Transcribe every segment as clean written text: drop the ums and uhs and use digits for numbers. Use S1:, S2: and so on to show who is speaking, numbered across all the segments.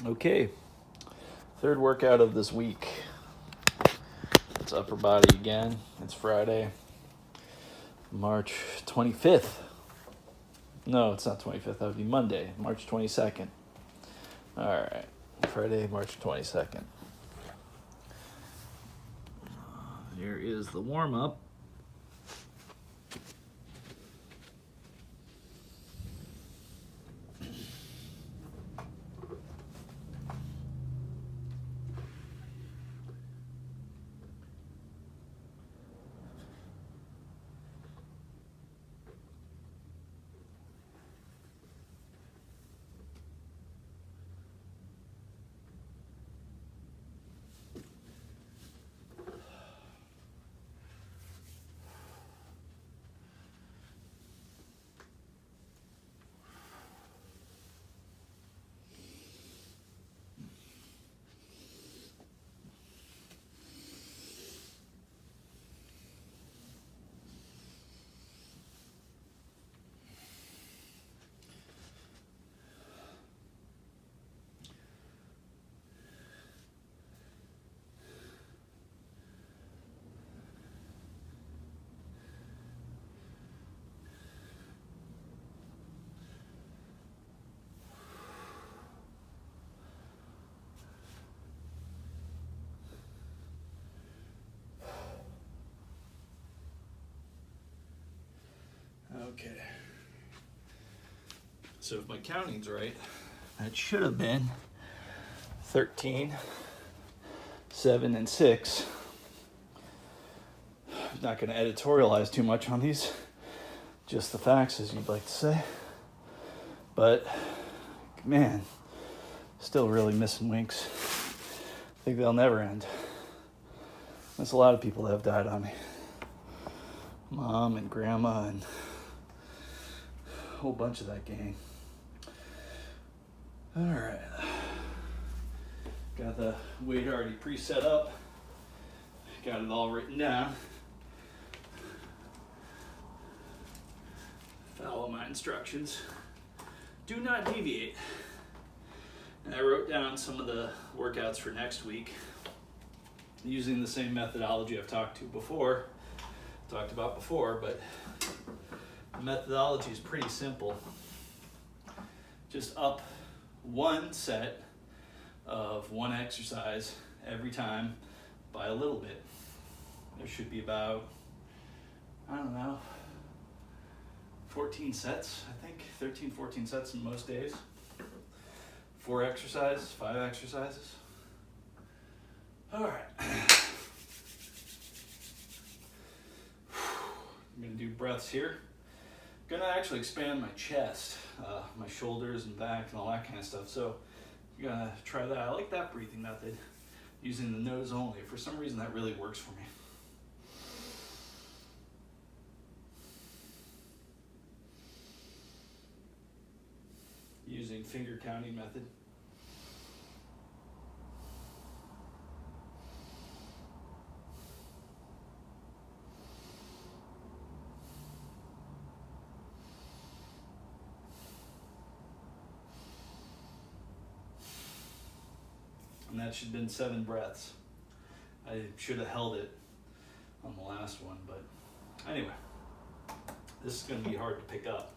S1: Okay, third workout of this week. It's upper body again. It's Friday, March 25th. No, it's not 25th. That would be Monday, March 22nd. All right, Friday, March 22nd. Here is the warm-up. Okay. So if my counting's right, that should have been 13, 7, and 6. I'm not going to editorialize too much on these, just the facts, as you'd like to say. But, man, still really missing winks. I think they'll never end. There's a lot of people that have died on me. Mom and grandma and a whole bunch of that gang. All right. Got the weight already pre-set up. Got it all written down. Follow my instructions. Do not deviate. And I wrote down some of the workouts for next week using the same methodology I've talked about before, but the methodology is pretty simple. Just up one set of one exercise every time by a little bit. There should be about, 14 sets, I think. 13, 14 sets in most days. 4 exercises, 5 exercises. All right. I'm gonna do breaths here. I'm gonna actually expand my chest, my shoulders and back and all that kind of stuff. So I'm gonna try that. I like that breathing method, using the nose only. For some reason that really works for me. Using finger counting method. And that should have been 7 breaths. I should have held it on the last one, but anyway, this is going to be hard to pick up.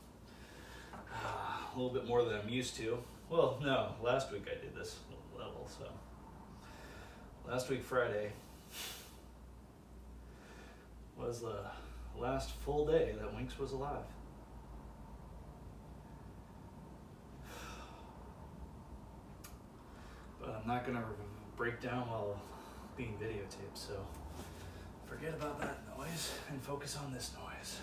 S1: A little bit more than I'm used to. Well, no, last week I did this level, so. Last week, Friday, was the last full day that Winks was alive. But I'm not going to break down while being videotaped, so forget about that noise and focus on this noise.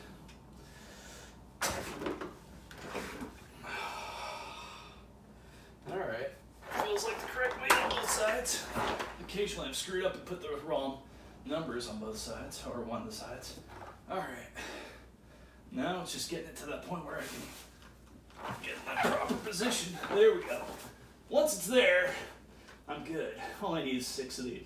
S1: Alright, feels like the correct weight on both sides. Occasionally I've screwed up and put the wrong numbers on both sides, or one of the sides. Alright, now it's just getting it to that point where I can get in that proper position. There we go. Once it's there, I'm good. All I need is 6 of these.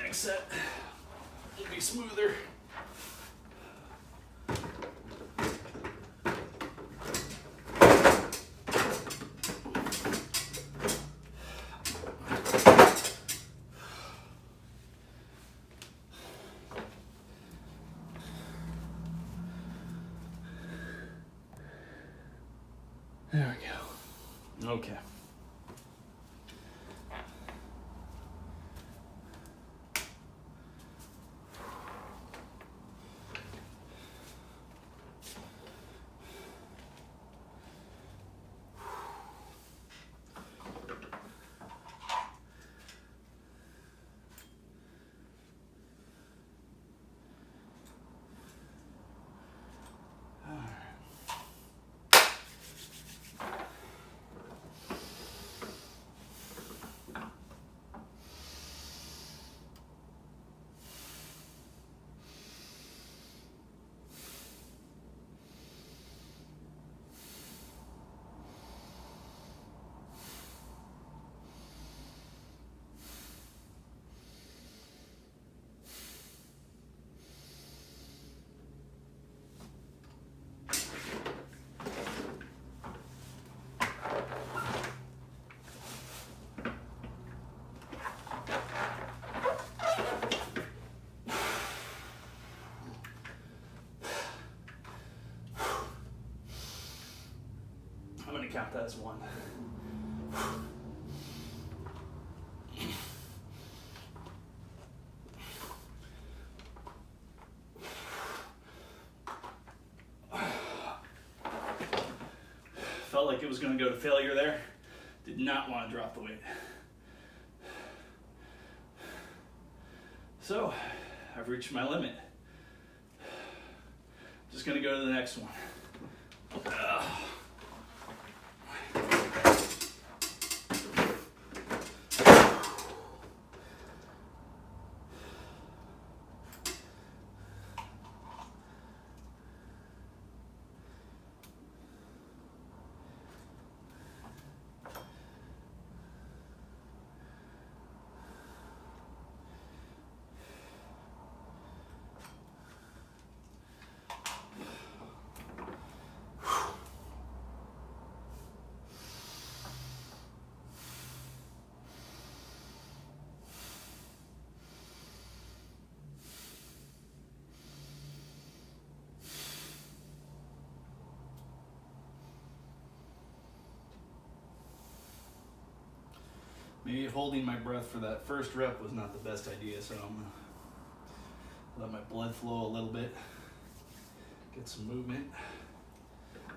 S1: next set will be smoother. There we go. Okay. I'm going to count that as one. Felt like it was going to go to failure there. Did not want to drop the weight. So, I've reached my limit. Just going to go to the next one. Maybe holding my breath for that first rep was not the best idea, so I'm gonna let my blood flow a little bit, get some movement.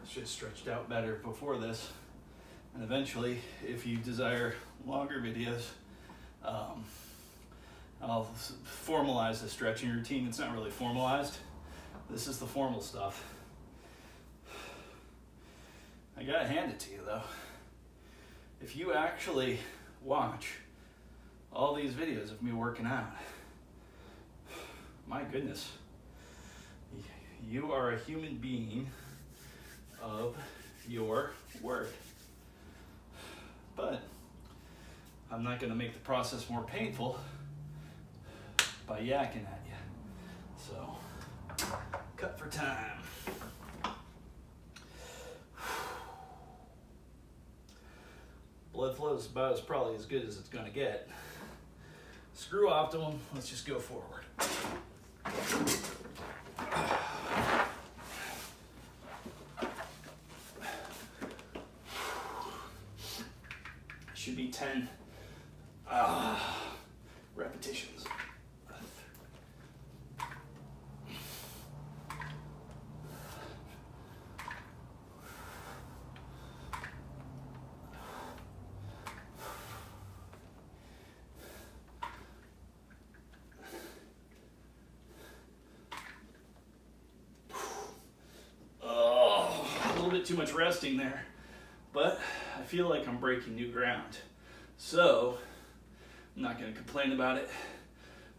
S1: Should have stretched out better before this. And eventually, if you desire longer videos, I'll formalize the stretching routine. It's not really formalized. This is the formal stuff. I gotta hand it to you though. If you actually watch all these videos of me working out, my goodness, you are a human being of your word. But I'm not going to make the process more painful by yakking at you. So, cut for time. Blood flow is about probably as good as it's going to get. Screw optimum, let's just go forward. Should be 10 repetitions. Too much resting there, but I feel like I'm breaking new ground, so I'm not going to complain about it.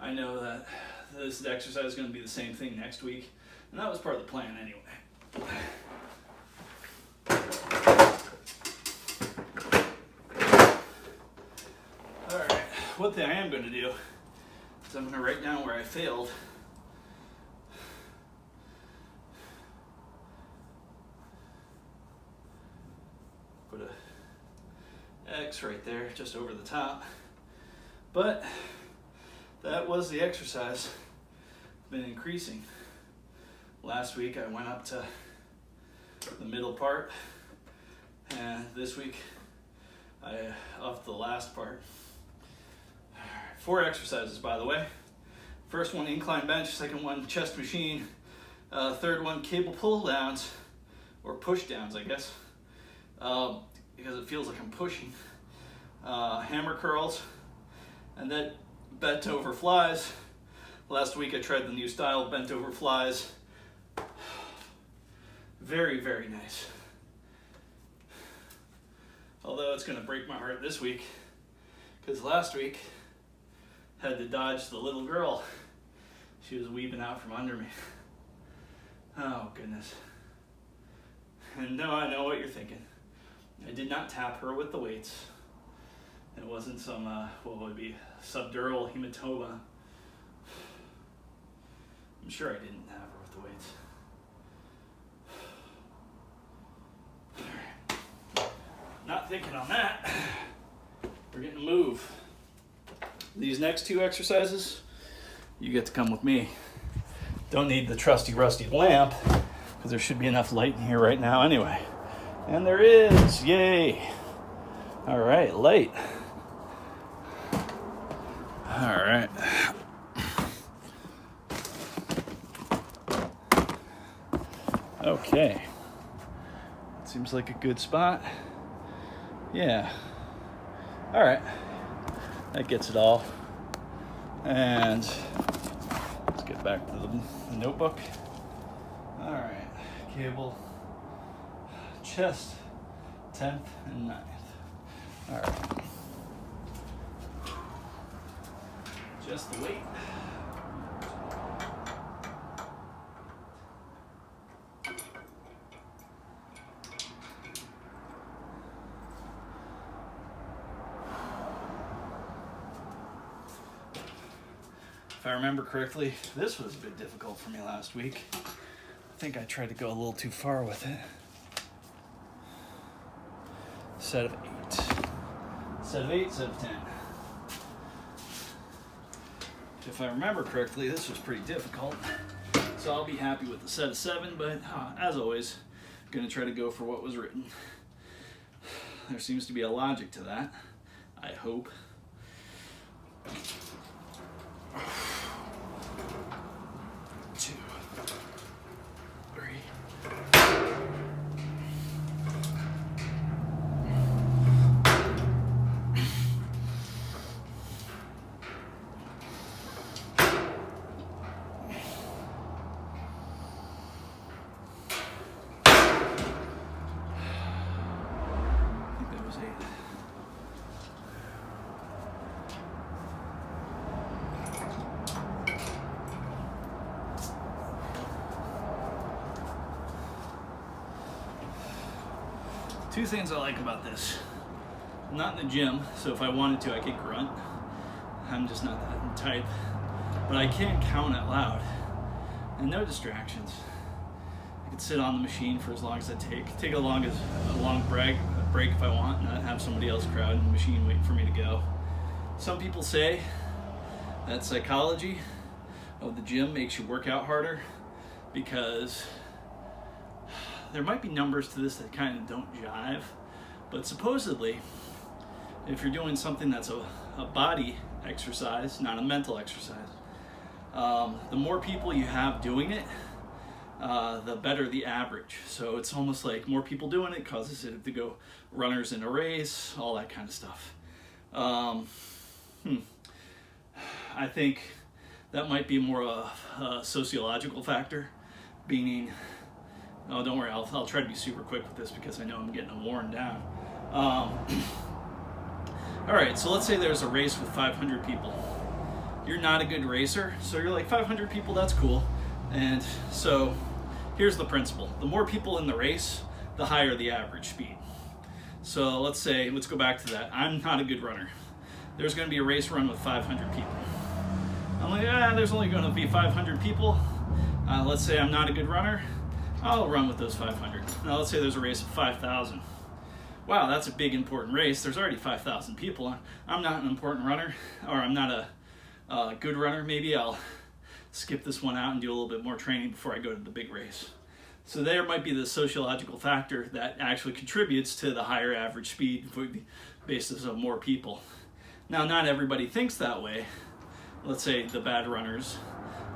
S1: I know that this exercise is going to be the same thing next week, and that was part of the plan anyway. All right, one thing I am going to do So I'm going to write down where I failed. Put a X right there, just over the top. But that was the exercise. Been increasing. Last week I went up to the middle part, and this week I upped the last part. 4 exercises, by the way. First one, incline bench. Second one, chest machine. Third one, cable pull downs, or push downs, I guess, because it feels like I'm pushing. Hammer curls, and then bent over flies. Last week I tried the new style, bent over flies. Very, very nice. Although it's going to break my heart this week, because last week had to dodge the little girl. She was weaving out from under me. Oh, goodness. And no, I know what you're thinking. I did not tap her with the weights. It wasn't some, what would it be, subdural hematoma. I'm sure I didn't tap her with the weights. All right. Not thinking on that. We're getting to move. These next 2 exercises, you get to come with me. Don't need the trusty rusty lamp, because there should be enough light in here right now anyway. And there is, yay. All right, light. All right. Okay. Seems like a good spot. Yeah. All right. That gets it all. And let's get back to the notebook. All right. Cable, chest, 10th and 9th. All right. Just the weight. If I remember correctly, this was a bit difficult for me last week. I think I tried to go a little too far with it. Set of 8. Set of 8, set of 10. If I remember correctly, this was pretty difficult. So I'll be happy with the set of 7, but as always, I'm going to try to go for what was written. There seems to be a logic to that, I hope. 2, 3. I think that was 8. Two things I like about this. I'm not in the gym, so if I wanted to, I could grunt. I'm just not that type. But I can count out loud, and no distractions. I could sit on the machine for as long as I take a long break if I want, and not have somebody else crowd in the machine waiting for me to go. Some people say that psychology of the gym makes you work out harder, because there might be numbers to this that kind of don't jive, but supposedly, if you're doing something that's a body exercise, not a mental exercise, the more people you have doing it, the better the average. So it's almost like more people doing it causes it to go runners in a race, all that kind of stuff. I think that might be more a sociological factor, meaning, oh, don't worry, I'll try to be super quick with this because I know I'm getting worn down. All right, so let's say there's a race with 500 people. You're not a good racer, so you're like, 500 people, that's cool. And so here's the principle. The more people in the race, the higher the average speed. So let's go back to that. I'm not a good runner. There's gonna be a race run with 500 people. I'm like, there's only going to be 500 people. Let's say I'm not a good runner. I'll run with those 500. Now let's say there's a race of 5,000. Wow, that's a big important race. There's already 5,000 people. I'm not an important runner, or I'm not a good runner. Maybe I'll skip this one out and do a little bit more training before I go to the big race. So there might be the sociological factor that actually contributes to the higher average speed basis of more people. Now, not everybody thinks that way. Let's say the bad runners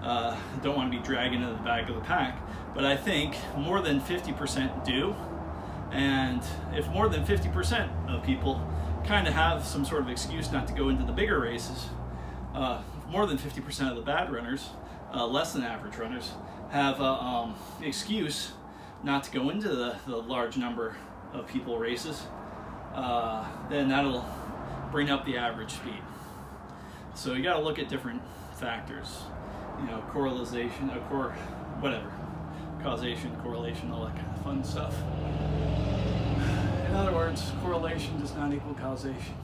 S1: don't want to be dragged into the back of the pack, but I think more than 50% do. And if more than 50% of people kind of have some sort of excuse not to go into the bigger races, more than 50% of the bad runners, less than average runners, have an excuse not to go into the large number of people races, then that'll bring up the average speed. So you got to look at different factors, correlation, causation, correlation, all that kind of fun stuff. In other words, correlation does not equal causation.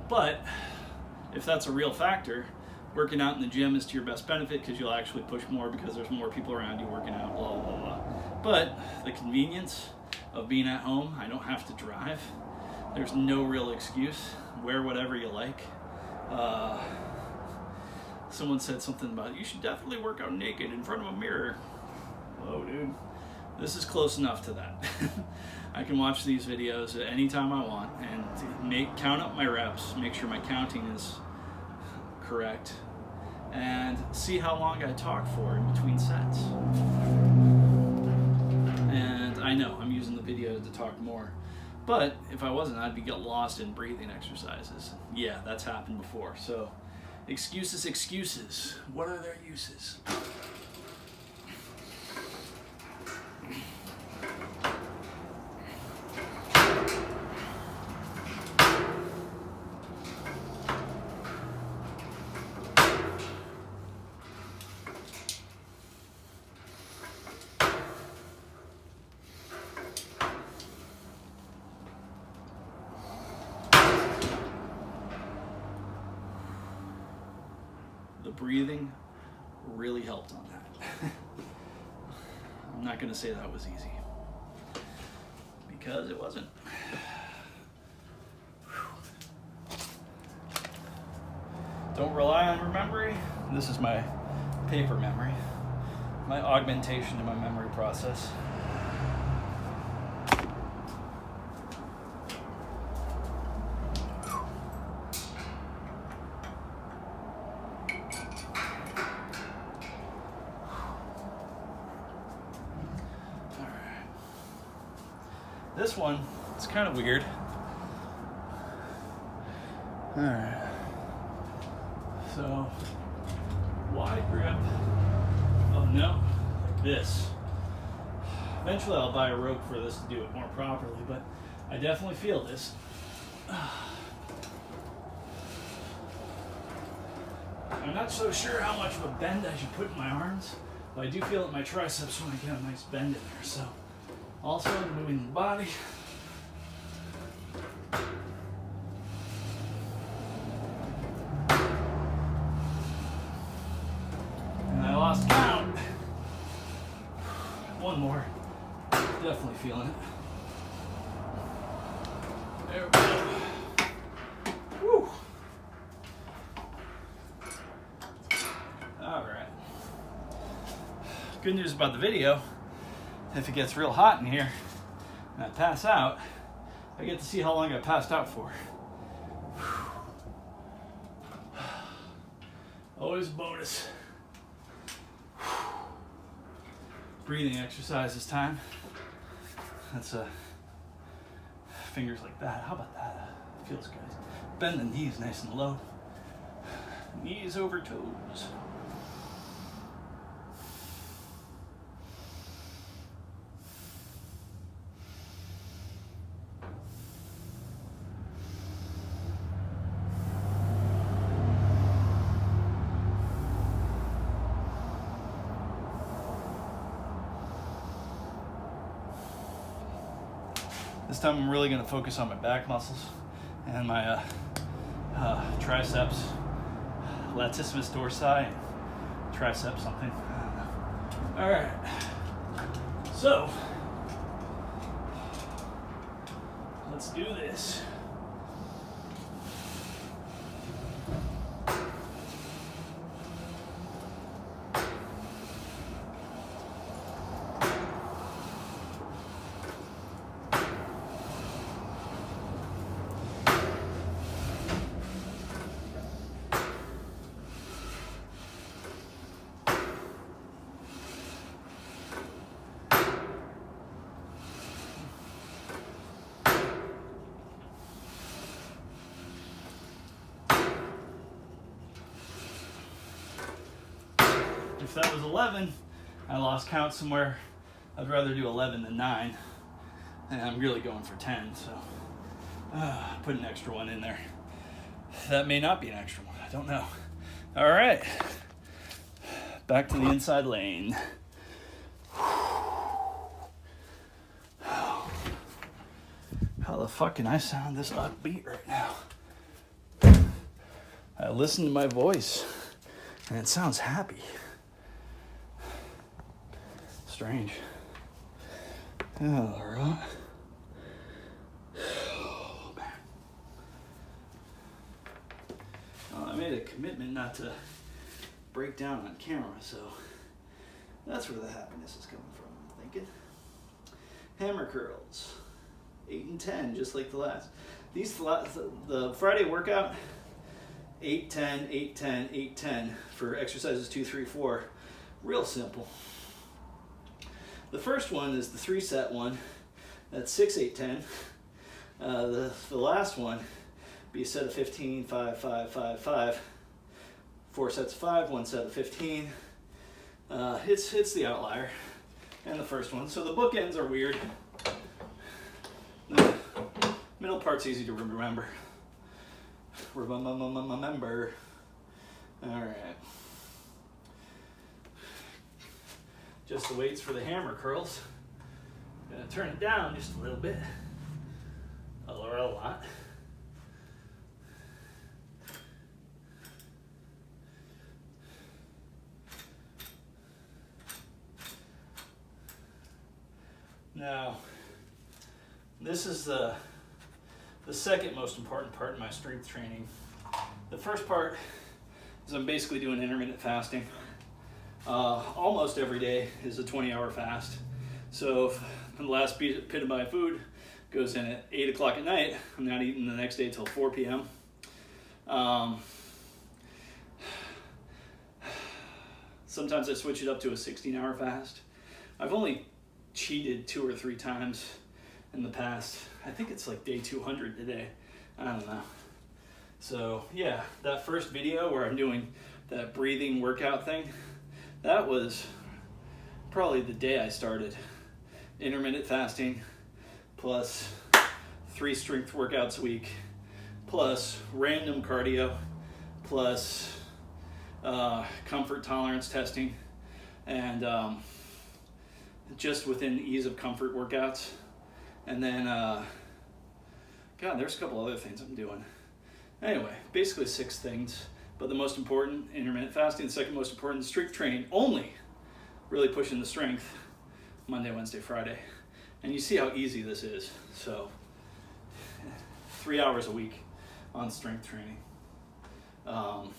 S1: But if that's a real factor, working out in the gym is to your best benefit because you'll actually push more because there's more people around you working out, blah, blah, blah. But the convenience of being at home, I don't have to drive. There's no real excuse. Wear whatever you like. Someone said something about, you should definitely work out naked in front of a mirror. Whoa, dude. This is close enough to that. I can watch these videos at any time I want and count up my reps, make sure my counting is correct, and see how long I talk for in between sets. And I know I'm using the video to talk more, but if I wasn't, I'd be lost in breathing exercises. Yeah, that's happened before. So excuses. What are their uses? The breathing really helped on that. I'm not going to say that was easy, because it wasn't. Don't rely on your memory. This is my paper memory, my augmentation to my memory process. This one, it's kind of weird. All right. So, wide grip. Oh no, like this. Eventually I'll buy a rope for this to do it more properly, but I definitely feel this. I'm not so sure how much of a bend I should put in my arms, but I do feel that my triceps want to get a nice bend in there, so. Also, moving the body. And I lost count. One more. Definitely feeling it. There we go. Woo. All right. Good news about the video. If it gets real hot in here and I pass out, I get to see how long I passed out for. Always a bonus. Breathing exercise this time. That's fingers like that. How about that? Feels good. Bend the knees nice and low. Knees over toes. This time I'm really going to focus on my back muscles and my triceps, latissimus dorsi and tricep something. I don't know. All right. So let's do this. If that was 11, I lost count somewhere. I'd rather do 11 than 9. And I'm really going for 10, so put an extra one in there. That may not be an extra one, I don't know. All right, back to the inside lane. How the fuck can I sound this upbeat right now? I listen to my voice and it sounds happy. Strange. All right. Oh, man. Well, I made a commitment not to break down on camera, so that's where the happiness is coming from, I'm thinking. Hammer curls. 8 and 10, just like the last. The Friday workout, 8, 10, 8, 10, 8, 10 for exercises 2, 3, 4. Real simple. The first one is the 3-set one. That's 6, 8, 10. The last one be a set of 15, 5, 5, 5, 5. 4 sets of 5, 1 set of 15. It's the outlier and the first one. So the bookends are weird. The middle part's easy to remember. Remember. All right. Just the weights for the hammer curls. Gonna turn it down just a little bit, or a lot. Now, this is the second most important part of my strength training. The first part is I'm basically doing intermittent fasting. Almost every day is a 20-hour fast. So if the last bit of my food goes in at 8 o'clock at night, I'm not eating the next day till 4 p.m. Sometimes I switch it up to a 16-hour fast. I've only cheated 2 or 3 times in the past. I think it's like day 200 today. I don't know. So yeah, that first video where I'm doing that breathing workout thing, that was probably the day I started intermittent fasting, plus 3 strength workouts a week, plus random cardio, plus comfort tolerance testing, and just within ease of comfort workouts. And then, God, there's a couple other things I'm doing. Anyway, basically 6 things. But the most important, intermittent fasting. The second most important, strength training. Only really pushing the strength Monday, Wednesday, Friday. And you see how easy this is. So 3 hours a week on strength training. And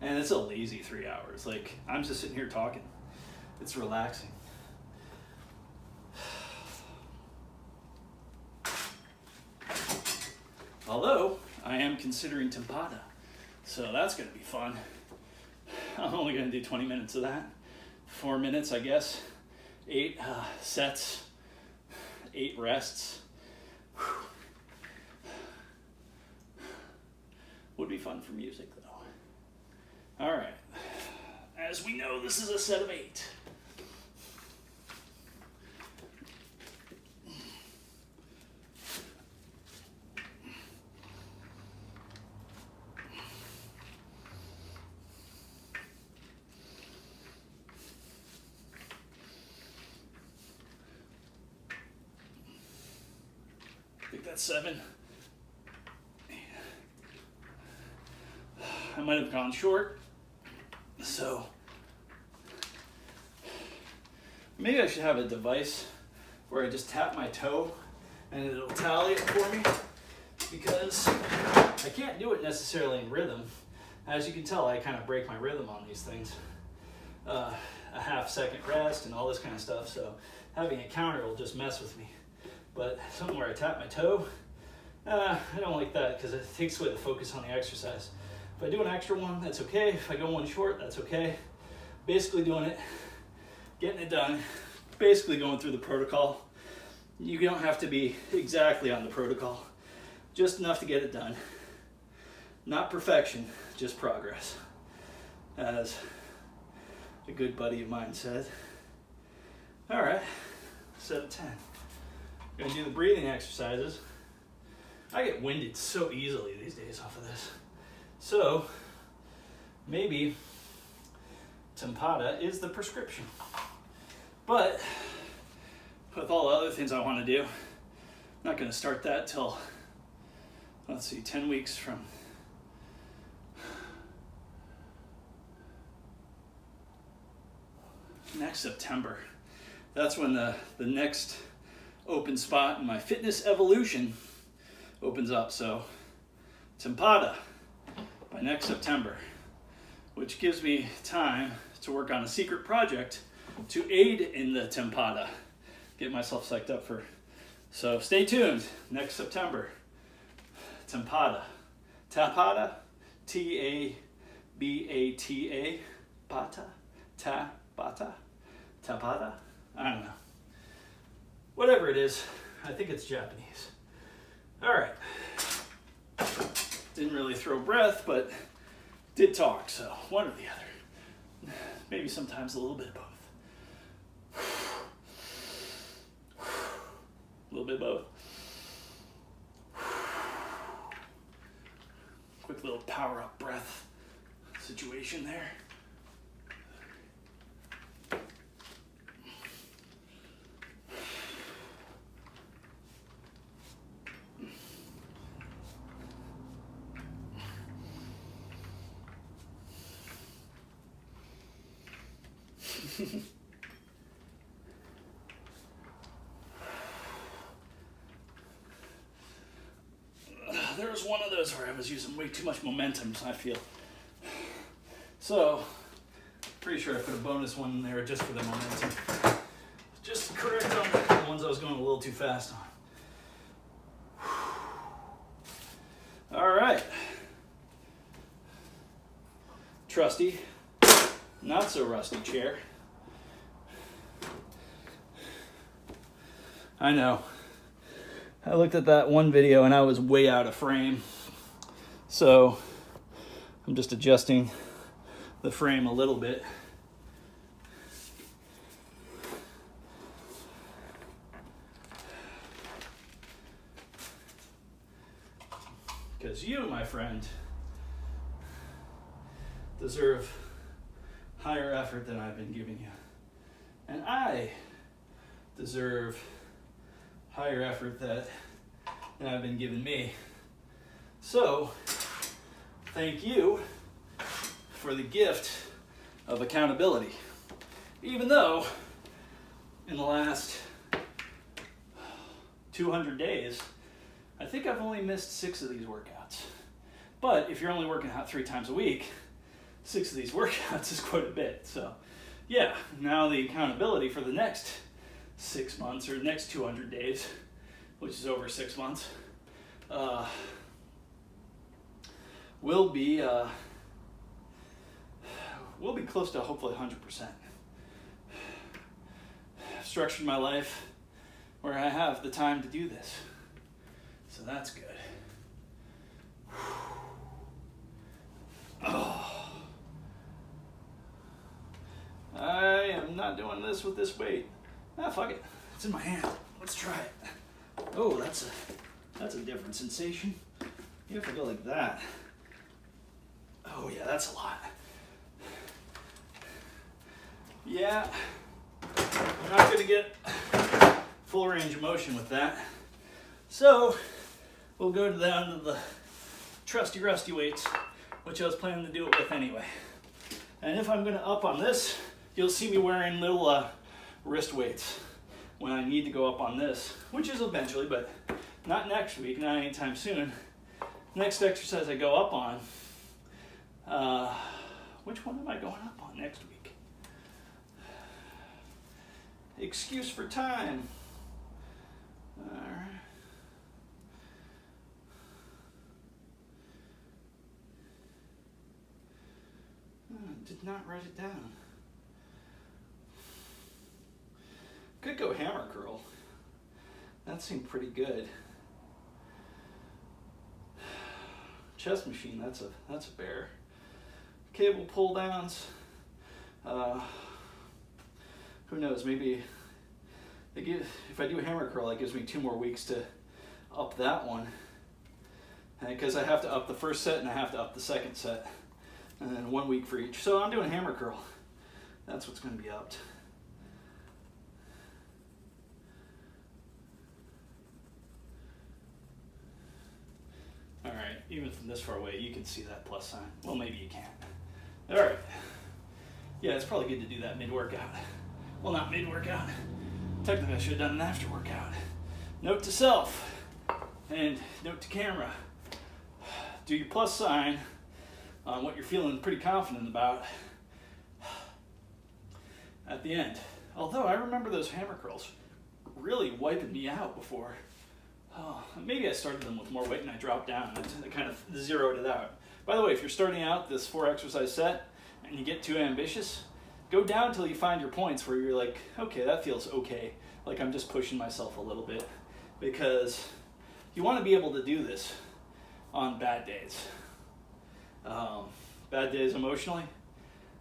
S1: it's a lazy 3 hours. Like, I'm just sitting here talking. It's relaxing. Although, I am considering Tabata. So that's going to be fun. I'm only going to do 20 minutes of that. 4 minutes, I guess. 8 sets. 8 rests. Whew. Would be fun for music, though. All right. As we know, this is a set of 8. I think that's 7. I might have gone short. So maybe I should have a device where I just tap my toe and it'll tally it for me, because I can't do it necessarily in rhythm. As you can tell, I kind of break my rhythm on these things. A half-second rest and all this kind of stuff, so having a counter will just mess with me. But something where I tap my toe, I don't like that because it takes away the focus on the exercise. If I do an extra one, that's okay. If I go one short, that's okay. Basically doing it, getting it done, basically going through the protocol. You don't have to be exactly on the protocol, just enough to get it done. Not perfection, just progress. As a good buddy of mine said. All right, set of 10. Gonna do the breathing exercises. I get winded so easily these days off of this. So maybe Tempata is the prescription. But with all the other things I want to do, I'm not gonna start that till, let's see, 10 weeks from next September. That's when the next open spot in my fitness evolution opens up. So Tempata by next September, which gives me time to work on a secret project to aid in the Tempata. Get myself psyched up for. So stay tuned. Next September, Tempata. Tapata, T-A-B-A-T-A, Bata, Tabata, Tapata. I don't know. Whatever it is, I think it's Japanese. All right. Didn't really throw breath, but did talk, so one or the other. Maybe sometimes a little bit of both. A little bit of both. Quick little power up breath situation there. There was one of those where I was using way too much momentum, I feel. So, pretty sure I put a bonus one in there just for the momentum. Just to correct on the ones I was going a little too fast on. All right. Trusty, not so rusty chair. I know. I looked at that one video and I was way out of frame. So I'm just adjusting the frame a little bit. Because you, my friend, deserve higher effort than I've been giving you. And I deserve higher effort than I've been giving me. So, thank you for the gift of accountability. Even though in the last 200 days, I think I've only missed 6 of these workouts. But if you're only working out 3 times a week, 6 of these workouts is quite a bit. So, yeah, now the accountability for the next 6 months or next 200 days, which is over 6 months, will be close to hopefully 100%. I've structured my life where I have the time to do this, so that's good. Oh. I am not doing this with this weight. Ah, fuck it. It's in my hand. Let's try it. Oh, that's a different sensation. You have to go like that. Oh yeah, that's a lot. Yeah, I'm not gonna get full range of motion with that. So we'll go down to the trusty rusty weights which I was planning to do it with anyway. And if I'm going to up on this, you'll see me wearing little wrist weights when I need to go up on this, which is eventually, but not next week, not anytime soon. Next exercise I go up on, which one am I going up on next week? Excuse for time. All right. Did not write it down. Could go hammer curl. That seemed pretty good. Chest machine, that's a bear. Cable pull downs. Who knows, maybe if I do a hammer curl, that gives me 2 more weeks to up that one. Because I have to up the first set and I have to up the second set. And then 1 week for each. So I'm doing hammer curl. That's what's going to be upped. All right, even from this far away, you can see that plus sign. Well, maybe you can't. All right. Yeah, it's probably good to do that mid-workout. Well, not mid-workout. Technically, I should have done an after-workout. Note to self and note to camera. Do your plus sign on what you're feeling pretty confident about at the end. Although I remember those hammer curls really wiping me out before. Oh, maybe I started them with more weight and I dropped down. I kind of zeroed it out. By the way, if you're starting out this 4 exercise set and you get too ambitious, go down till you find your points where you're like, okay, that feels okay. Like I'm just pushing myself a little bit, because you want to be able to do this on bad days. Bad days emotionally,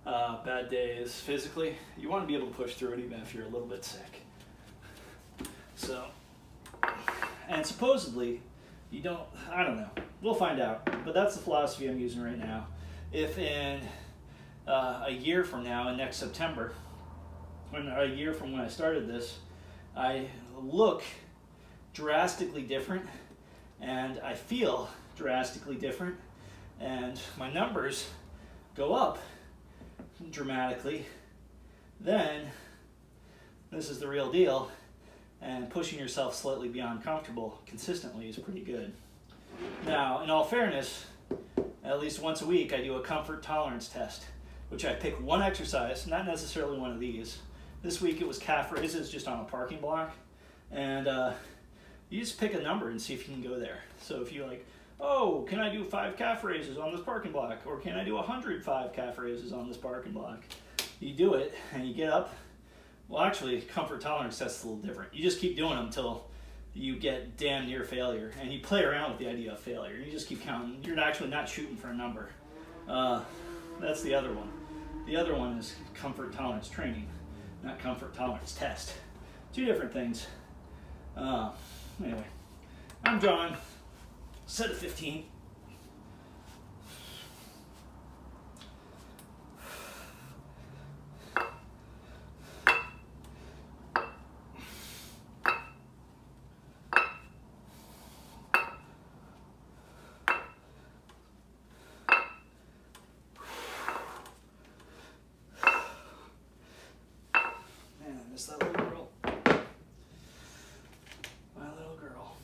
S1: bad days physically. You want to be able to push through it even if you're a little bit sick. So, and supposedly, you don't, I don't know, we'll find out, but that's the philosophy I'm using right now. If in a year from now, in next September, a year from when I started this, I look drastically different and I feel drastically different and my numbers go up dramatically, then this is the real deal, and pushing yourself slightly beyond comfortable consistently is pretty good. Now, in all fairness, at least once a week I do a comfort tolerance test, which I pick one exercise, not necessarily one of these. This week it was calf raises just on a parking block, and you just pick a number and see if you can go there. So if you're like, oh, can I do 5 calf raises on this parking block? Or can I do 105 calf raises on this parking block? You do it and you get up. Well, actually, comfort tolerance test is a little different. You just keep doing them until you get damn near failure. And you play around with the idea of failure. You just keep counting. You're actually not shooting for a number. That's the other one. The other one is comfort tolerance training, not comfort tolerance test. 2 different things. Anyway, I'm drawing. Set of 15. Man, I miss that little girl. My little girl.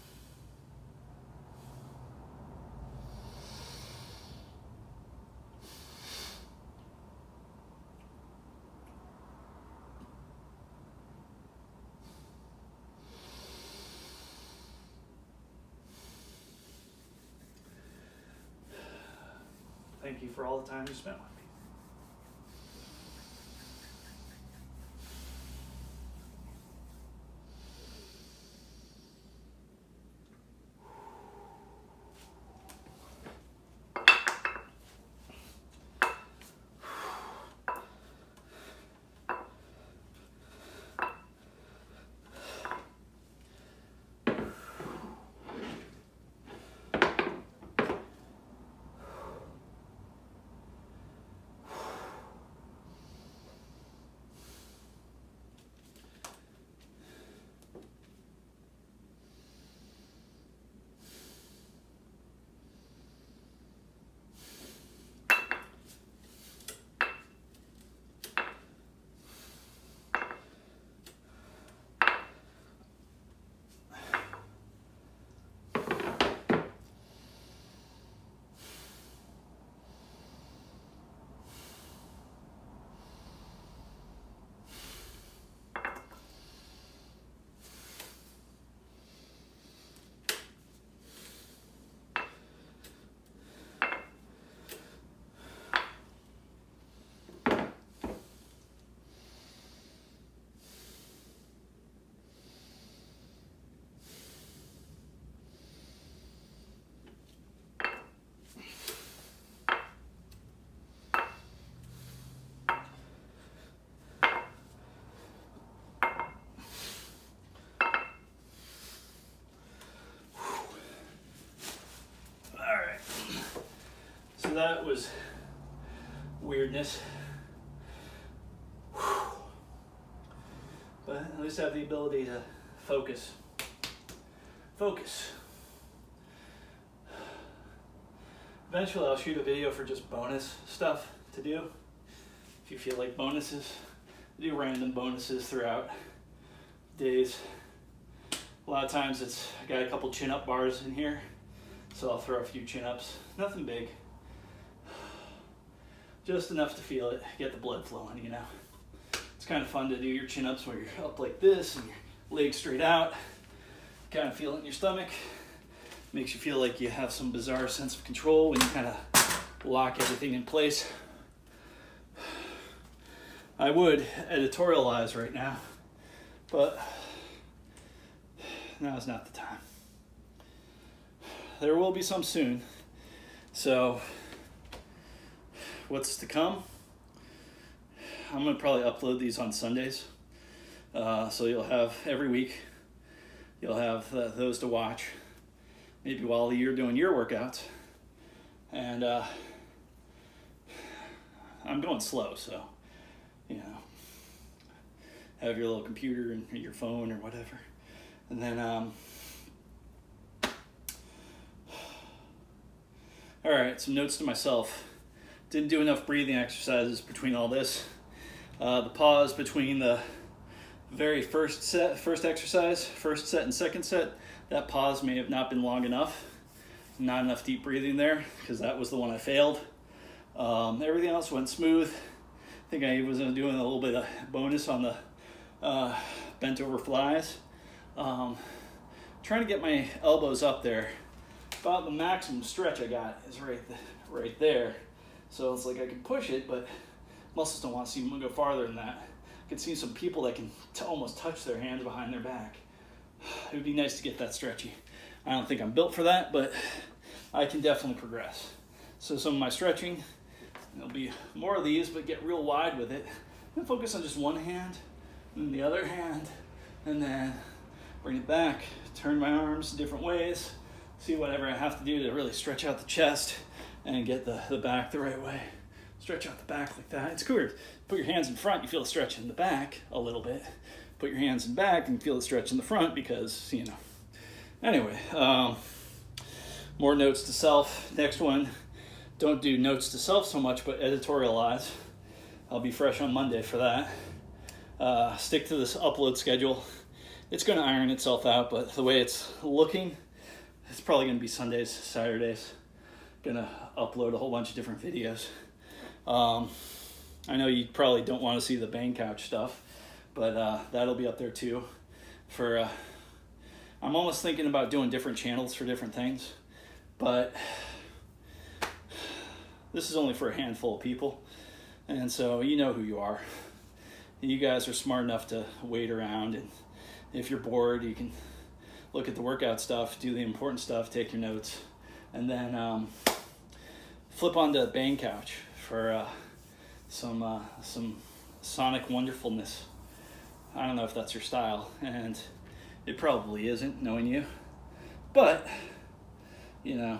S1: Thank you for all the time you spent with me. that was weirdness. Whew. But at least I have the ability to focus. Focus. Eventually I'll shoot a video for just bonus stuff to do. If you feel like bonuses, I do random bonuses throughout days. A lot of times I got a couple chin-up bars in here, so I'll throw a few chin-ups. Nothing big. Just enough to feel it, get the blood flowing, you know. It's kind of fun to do your chin-ups where you're up like this and your legs straight out. Kind of feel it in your stomach. Makes you feel like you have some bizarre sense of control when you kind of lock everything in place. I would editorialize right now, but now is not the time. There will be some soon. So what's to come? I'm gonna probably upload these on Sundays. So you'll have every week, you'll have those to watch. Maybe while you're doing your workouts. And I'm going slow, so, you know, have your little computer and your phone or whatever. And then, all right, some notes to myself. Didn't do enough breathing exercises between all this. The pause between the very first exercise, first set and second set, that pause may have not been long enough. Not enough deep breathing there, because that was the one I failed. Everything else went smooth. I think I was doing a little bit of bonus on the bent over flies. Trying to get my elbows up there. About the maximum stretch I got is right there. So it's like I can push it, but muscles don't want to see them go farther than that. I can see some people that can almost touch their hands behind their back. It would be nice to get that stretchy. I don't think I'm built for that, but I can definitely progress. So some of my stretching, there'll be more of these, but get real wide with it. And focus on just one hand, and the other hand, and then bring it back. Turn my arms different ways. See whatever I have to do to really stretch out the chest and get the back the right way. Stretch out the back like that. It's cool. Put your hands in front, you feel the stretch in the back a little bit. Put your hands in back and feel the stretch in the front because, you know. Anyway, more notes to self. Next one, don't do notes to self so much, but editorialize. I'll be fresh on Monday for that. Stick to this upload schedule. It's going to iron itself out, but the way it's looking, it's probably going to be Sundays, Saturdays. Going to upload a whole bunch of different videos. I know you probably don't want to see the bang couch stuff, but that'll be up there too. I'm almost thinking about doing different channels for different things, but this is only for a handful of people, and so you know who you are. You guys are smart enough to wait around, and if you're bored, you can look at the workout stuff, do the important stuff, take your notes, and then flip onto bang couch for some sonic wonderfulness. I don't know if that's your style, and it probably isn't, knowing you, but you know,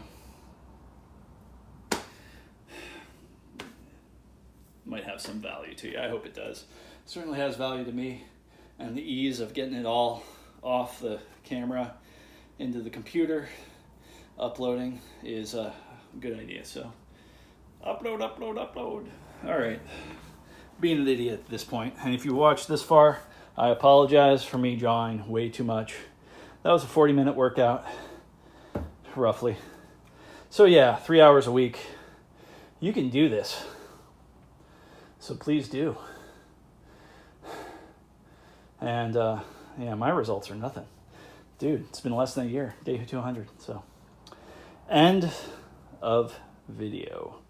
S1: might have some value to you. I hope it does. It certainly has value to me, and the ease of getting it all off the camera into the computer, uploading is a good idea. So upload. All right, being an idiot at this point, and if you watched this far, I apologize for me jawing way too much. That was a 40-minute workout, roughly. So yeah, 3 hours a week. You can do this. So please do. And yeah, my results are nothing. Dude, it's been less than a year, day 200. So end of video.